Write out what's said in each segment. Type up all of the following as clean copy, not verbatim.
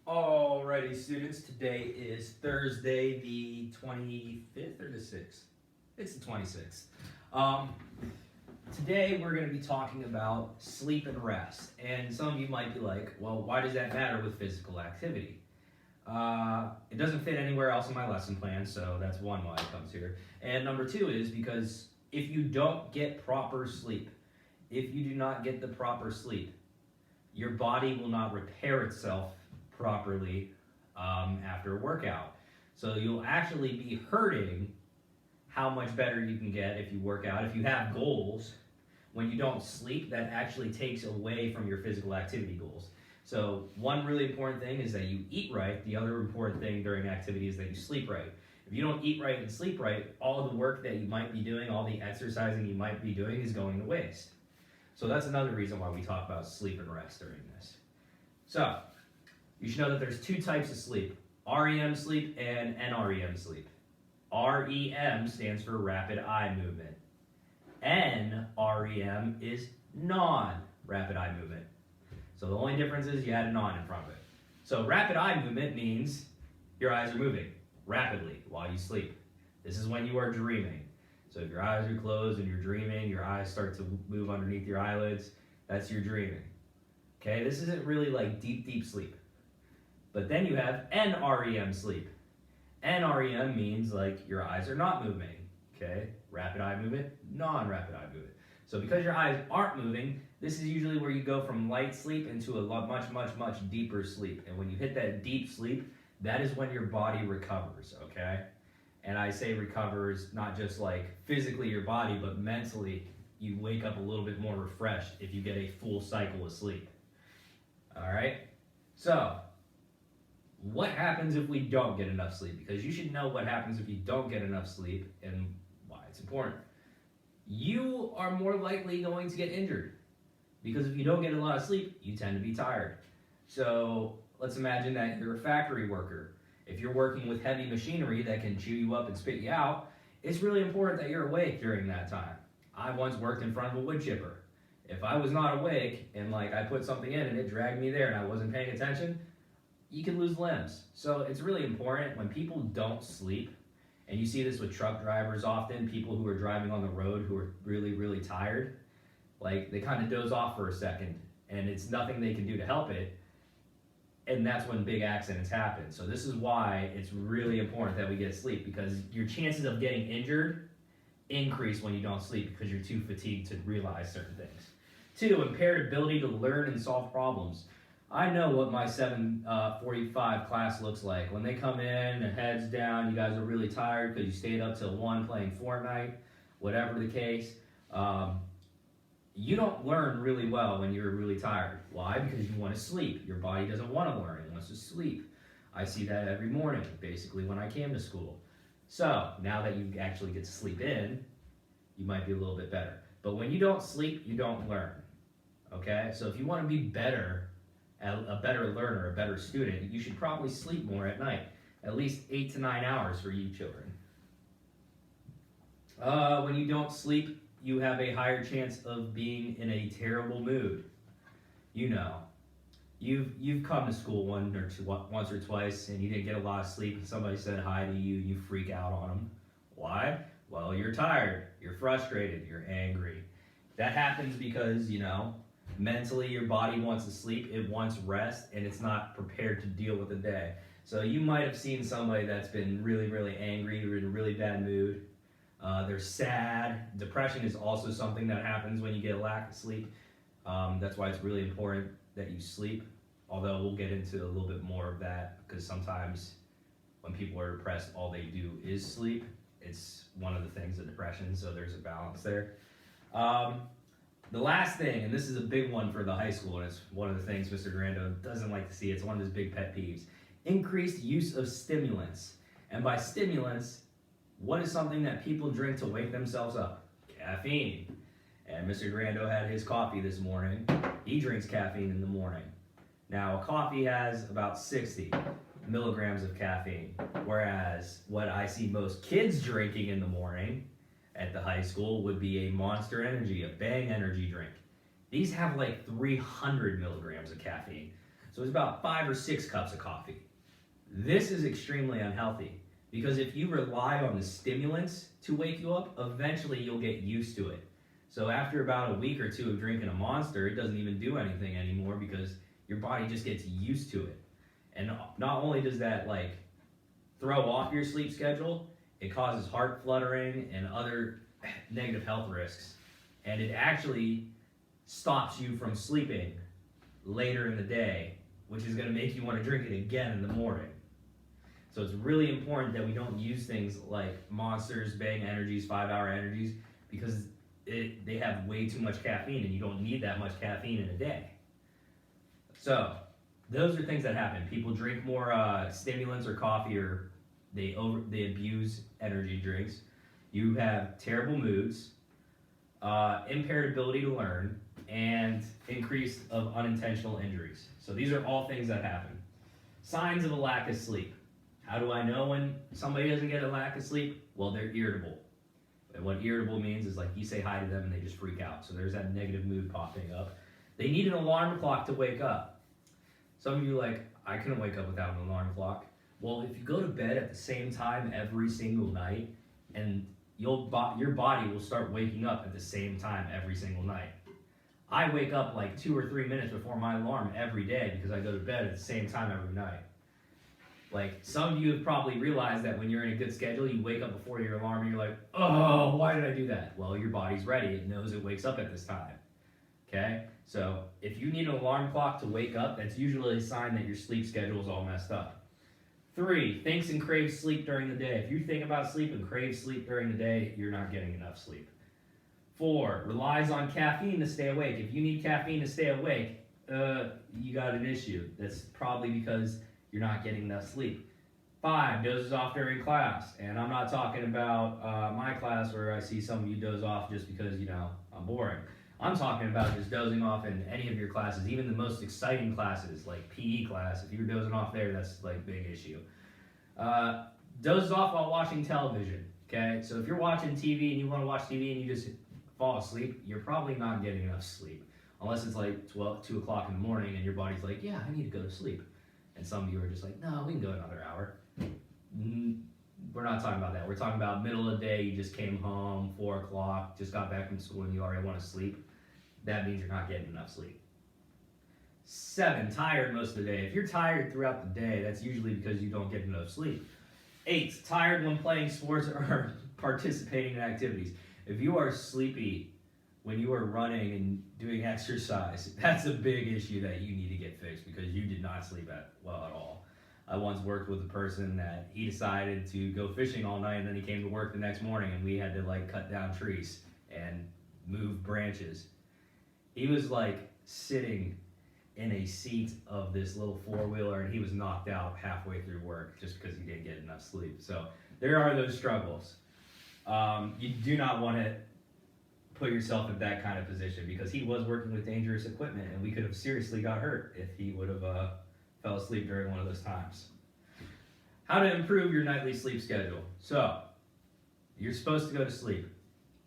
Alrighty, students, today is Thursday, the 25th or the 6th? It's the 26th. Today we're going to be talking about sleep and rest. And some of you might be like, well, why does that matter with physical activity? It doesn't fit anywhere else in my lesson plan, so that's one why it comes here. And number two is because if you don't get proper sleep, if you do not get the proper sleep, your body will not repair itself properly after a workout. So you'll actually be hurting how much better you can get if you work out. If you have goals, when you don't sleep, that actually takes away from your physical activity goals. So one really important thing is that you eat right. The other important thing during activity is that you sleep right. If you don't eat right and sleep right, all of the work that you might be doing, all the exercising you might be doing is going to waste. So that's another reason why we talk about sleep and rest during this. So you should know that there's two types of sleep, REM sleep and NREM sleep. REM stands for rapid eye movement. NREM is non-rapid eye movement. So the only difference is you add a non in front of it. So rapid eye movement means your eyes are moving rapidly while you sleep. This is when you are dreaming. So if your eyes are closed and you're dreaming, your eyes start to move underneath your eyelids, that's your dreaming. Okay, this isn't really like deep sleep. But then you have NREM sleep. NREM means like your eyes are not moving. Okay, rapid eye movement, non-rapid eye movement. So because your eyes aren't moving, this is usually where you go from light sleep into a much deeper sleep. And when you hit that deep sleep, that is when your body recovers, okay? And I say recovers not just like physically your body, but mentally you wake up a little bit more refreshed if you get a full cycle of sleep. All right? So, what happens if we don't get enough sleep? Because you should know what happens if you don't get enough sleep and why it's important. You are more likely going to get injured. Because if you don't get a lot of sleep, you tend to be tired. So, let's imagine that you're a factory worker. If you're working with heavy machinery that can chew you up and spit you out, it's really important that you're awake during that time. I once worked in front of a wood chipper. If I was not awake and like I put something in and it dragged me there and I wasn't paying attention, you can lose limbs. So it's really important when people don't sleep, and you see this with truck drivers often, people who are driving on the road who are really tired, like they kind of doze off for a second and it's nothing they can do to help it. And that's when big accidents happen. So this is why it's really important that we get sleep, because your chances of getting injured increase when you don't sleep because you're too fatigued to realize certain things. 2, impaired ability to learn and solve problems. I know what my 7:45 class looks like. When they come in, their heads down, you guys are really tired because you stayed up till 1 playing Fortnite, whatever the case. You don't learn really well when you're really tired. Why? Because you want to sleep. Your body doesn't want to learn, it wants to sleep. I see that every morning, basically, when I came to school. So, now that you actually get to sleep in, you might be a little bit better. But when you don't sleep, you don't learn. Okay? So if you want to be better, a better learner, a better student, you should probably sleep more at night. At least 8 to 9 hours for you children. When you don't sleep, you have a higher chance of being in a terrible mood. You know, you've come to school once or twice and you didn't get a lot of sleep and somebody said hi to you, you freak out on them. Why? Well, you're tired, you're frustrated, you're angry. That happens because, you know, mentally your body wants to sleep, it wants rest, and it's not prepared to deal with the day. So you might have seen somebody that's been really angry or in a really bad mood. They're sad. Depression is also something that happens when you get a lack of sleep. That's why it's really important that you sleep, although we'll get into a little bit more of that because sometimes when people are depressed, all they do is sleep. It's one of the things of depression, so there's a balance there. The last thing, and this is a big one for the high school, and it's one of the things Mr. Grando doesn't like to see, it's one of his big pet peeves, increased use of stimulants. And by stimulants, what is something that people drink to wake themselves up? Caffeine. And Mr. Grando had his coffee this morning. He drinks caffeine in the morning. Now, a coffee has about 60 milligrams of caffeine, whereas what I see most kids drinking in the morning at the high school would be a Monster Energy, a Bang energy drink. These have like 300 milligrams of caffeine. So it's about 5 or 6 cups of coffee. This is extremely unhealthy because if you rely on the stimulants to wake you up, eventually you'll get used to it. So after about a week or 2 of drinking a Monster, it doesn't even do anything anymore because your body just gets used to it. And not only does that like throw off your sleep schedule, it causes heart fluttering and other negative health risks. And it actually stops you from sleeping later in the day, which is going to make you want to drink it again in the morning. So it's really important that we don't use things like Monsters, Bang Energies, 5-hour energies, because they have way too much caffeine and you don't need that much caffeine in a day. So those are things that happen. People drink more stimulants or coffee, or they abuse energy drinks. You have terrible moods, impaired ability to learn, and increase of unintentional injuries. So these are all things that happen. Signs of a lack of sleep. How do I know when somebody doesn't get a lack of sleep? Well, they're irritable. And what irritable means is like you say hi to them and they just freak out. So there's that negative mood popping up. They need an alarm clock to wake up. Some of you are like, I couldn't wake up without an alarm clock. Well, if you go to bed at the same time every single night, and your body will start waking up at the same time every single night. I wake up like 2 or 3 minutes before my alarm every day because I go to bed at the same time every night. Like, some of you have probably realized that when you're in a good schedule, you wake up before your alarm and you're like, oh, why did I do that? Well, your body's ready. It knows it wakes up at this time. Okay? So if you need an alarm clock to wake up, that's usually a sign that your sleep schedule is all messed up. 3, thinks and craves sleep during the day. If you think about sleep and crave sleep during the day, you're not getting enough sleep. 4, relies on caffeine to stay awake. If you need caffeine to stay awake, you got an issue. That's probably because you're not getting enough sleep. 5, dozes off during class. And I'm not talking about my class where I see some of you doze off just because, you know, I'm boring. I'm talking about just dozing off in any of your classes, even the most exciting classes, like PE class. If you're dozing off there, that's like a big issue. Dozes off while watching television, okay? So if you're watching TV and you want to watch TV and you just fall asleep, you're probably not getting enough sleep. Unless it's like 2 o'clock in the morning and your body's like, yeah, I need to go to sleep. And some of you are just like, no, we can go another hour. We're not talking about that. We're talking about middle of the day, you just came home, 4 o'clock, just got back from school and you already want to sleep. That means you're not getting enough sleep. 7, tired most of the day. If you're tired throughout the day, that's usually because you don't get enough sleep. 8, tired when playing sports or participating in activities. If you are sleepy when you are running and doing exercise, that's a big issue that you need to get fixed because you did not sleep well at all. I once worked with a person that he decided to go fishing all night and then he came to work the next morning and we had to like cut down trees and move branches. He was like sitting in a seat of this little 4-wheeler and he was knocked out halfway through work just because he didn't get enough sleep. So there are those struggles. You do not want to put yourself in that kind of position because he was working with dangerous equipment and we could have seriously got hurt if he would have fell asleep during one of those times. How to improve your nightly sleep schedule. So, you're supposed to go to sleep.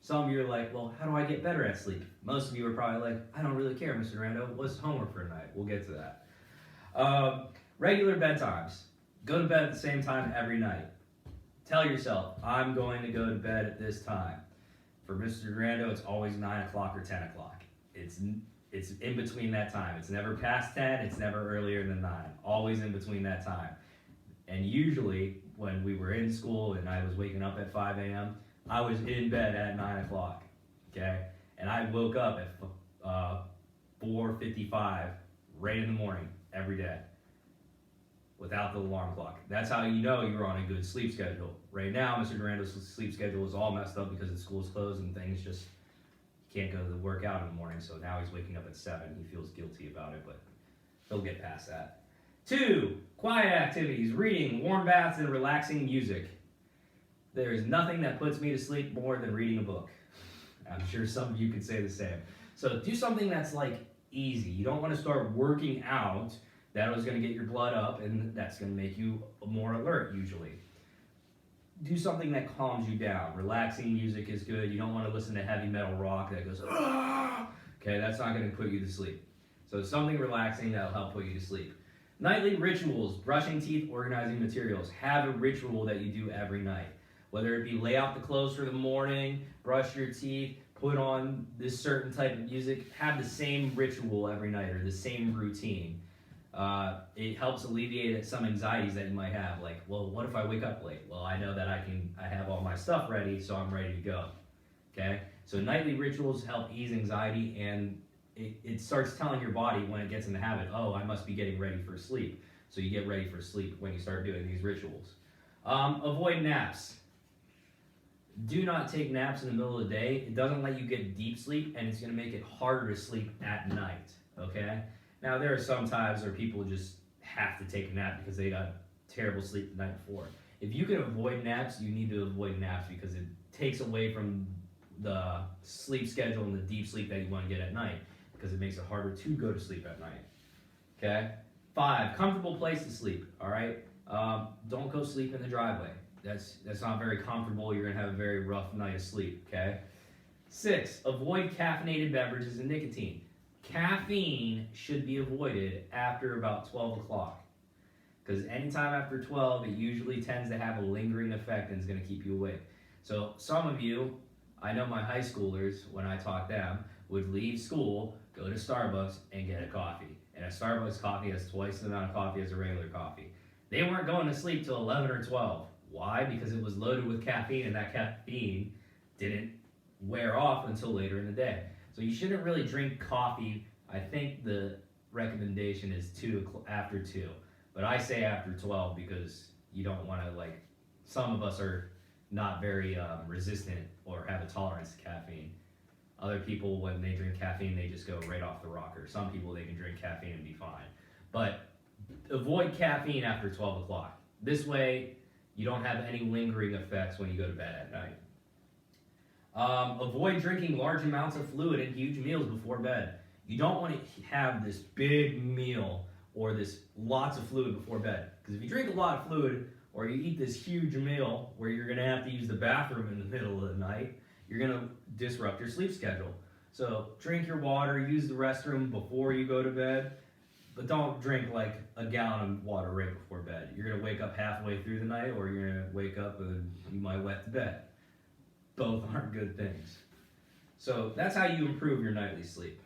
Some of you are like, well, how do I get better at sleep? Most of you are probably like, I don't really care, Mr. Rando. What's homework for tonight? We'll get to that. Regular bedtimes. Go to bed at the same time every night. Tell yourself, I'm going to go to bed at this time. For Mr. Rando, it's always 9 o'clock or 10 o'clock. It's in between that time. It's never past 10, it's never earlier than 9. Always in between that time. And usually, when we were in school and I was waking up at 5 a.m., I was in bed at 9 o'clock, okay? And I woke up at 4:55, right in the morning, every day, without the alarm clock. That's how you know you're on a good sleep schedule. Right now, Mr. Durando's sleep schedule is all messed up because the school's closed and things just, he can't go to work out in the morning, so now he's waking up at 7. He feels guilty about it, but he'll get past that. 2, quiet activities, reading, warm baths, and relaxing music. There is nothing that puts me to sleep more than reading a book. I'm sure some of you could say the same. So do something that's like easy. You don't want to start working out. That is going to get your blood up, and that's going to make you more alert usually. Do something that calms you down. Relaxing music is good. You don't want to listen to heavy metal rock that goes, ah! Okay, that's not going to put you to sleep. So something relaxing that'll help put you to sleep. Nightly rituals, brushing teeth, organizing materials. Have a ritual that you do every night. Whether it be lay out the clothes for the morning, brush your teeth, put on this certain type of music, have the same ritual every night or the same routine. It helps alleviate some anxieties that you might have, like, well, what if I wake up late? Well, I know that I have all my stuff ready, so I'm ready to go. Okay? So nightly rituals help ease anxiety, and it starts telling your body when it gets in the habit, oh, I must be getting ready for sleep. So you get ready for sleep when you start doing these rituals. Avoid naps. Do not take naps in the middle of the day. It doesn't let you get deep sleep, and it's going to make it harder to sleep at night, okay? Now, there are some times where people just have to take a nap because they got terrible sleep the night before. If you can avoid naps, you need to avoid naps because it takes away from the sleep schedule and the deep sleep that you want to get at night because it makes it harder to go to sleep at night, okay? 5, comfortable place to sleep, all right? Don't go sleep in the driveway. That's not very comfortable. You're going to have a very rough night of sleep, okay? 6, avoid caffeinated beverages and nicotine. Caffeine should be avoided after about 12 o'clock because anytime after 12, it usually tends to have a lingering effect and is going to keep you awake. So some of you, I know my high schoolers, when I taught them, would leave school, go to Starbucks, and get a coffee. And a Starbucks coffee has twice the amount of coffee as a regular coffee. They weren't going to sleep till 11 or 12. Why? Because it was loaded with caffeine, and that caffeine didn't wear off until later in the day. So you shouldn't really drink coffee. I think the recommendation is after 2. But I say after 12 because you don't want to, like, some of us are not very resistant or have a tolerance to caffeine. Other people, when they drink caffeine, they just go right off the rocker. Some people, they can drink caffeine and be fine. But avoid caffeine after 12 o'clock. This way, you don't have any lingering effects when you go to bed at night. Avoid drinking large amounts of fluid and huge meals before bed. You don't want to have this big meal or this lots of fluid before bed. Because if you drink a lot of fluid or you eat this huge meal where you're going to have to use the bathroom in the middle of the night, you're going to disrupt your sleep schedule. So drink your water, use the restroom before you go to bed, but don't drink like a gallon of water right before bed. You're going to wake up halfway through the night or you're going to wake up and you might wet the bed. Both aren't good things. So that's how you improve your nightly sleep.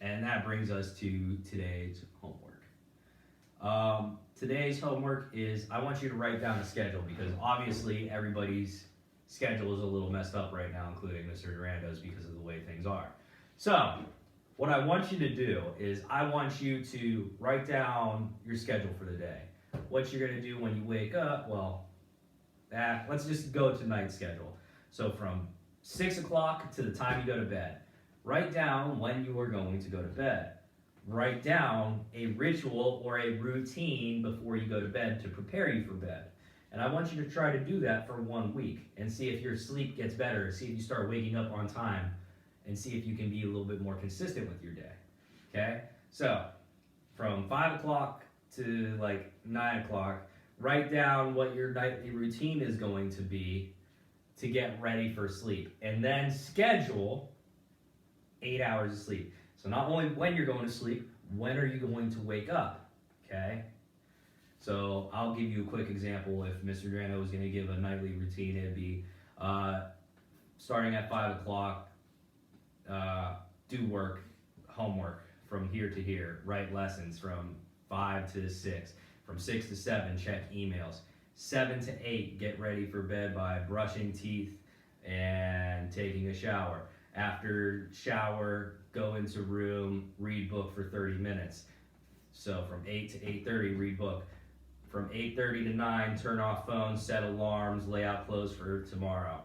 And that brings us to today's homework. Today's homework is I want you to write down a schedule because obviously everybody's schedule is a little messed up right now, including Mr. Durando's because of the way things are. So what I want you to do is I want you to write down your schedule for the day. What you're going to do when you wake up, well, let's just go to night schedule. So from 6 o'clock to the time you go to bed, write down when you are going to go to bed. Write down a ritual or a routine before you go to bed to prepare you for bed. And I want you to try to do that for 1 week and see if your sleep gets better, see if you start waking up on time, and see if you can be a little bit more consistent with your day. Okay? So, from 5 o'clock to like 9 o'clock, write down what your nightly routine is going to be to get ready for sleep. And then schedule 8 hours of sleep. So not only when you're going to sleep, when are you going to wake up? Okay? So I'll give you a quick example. If Mr. Durando was going to give a nightly routine, it'd be starting at 5 o'clock, do work, homework from here to here, write lessons from 5 to 6, from 6 to 7, check emails, 7 to 8, get ready for bed by brushing teeth and taking a shower. After shower, go into room, read book for 30 minutes. So from 8 to 8:30, read book. From 8:30 to 9, turn off phones, set alarms, lay out clothes for tomorrow.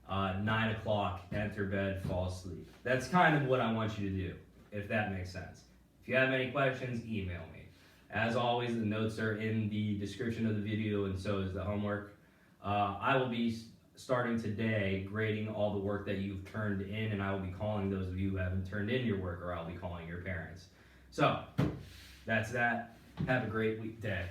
9 o'clock, enter bed, fall asleep. That's kind of what I want you to do, if that makes sense. If you have any questions, email me. As always, the notes are in the description of the video, and so is the homework. I will be starting today grading all the work that you've turned in, and I will be calling those of you who haven't turned in your work, or I'll be calling your parents. So, that's that. Have a great day.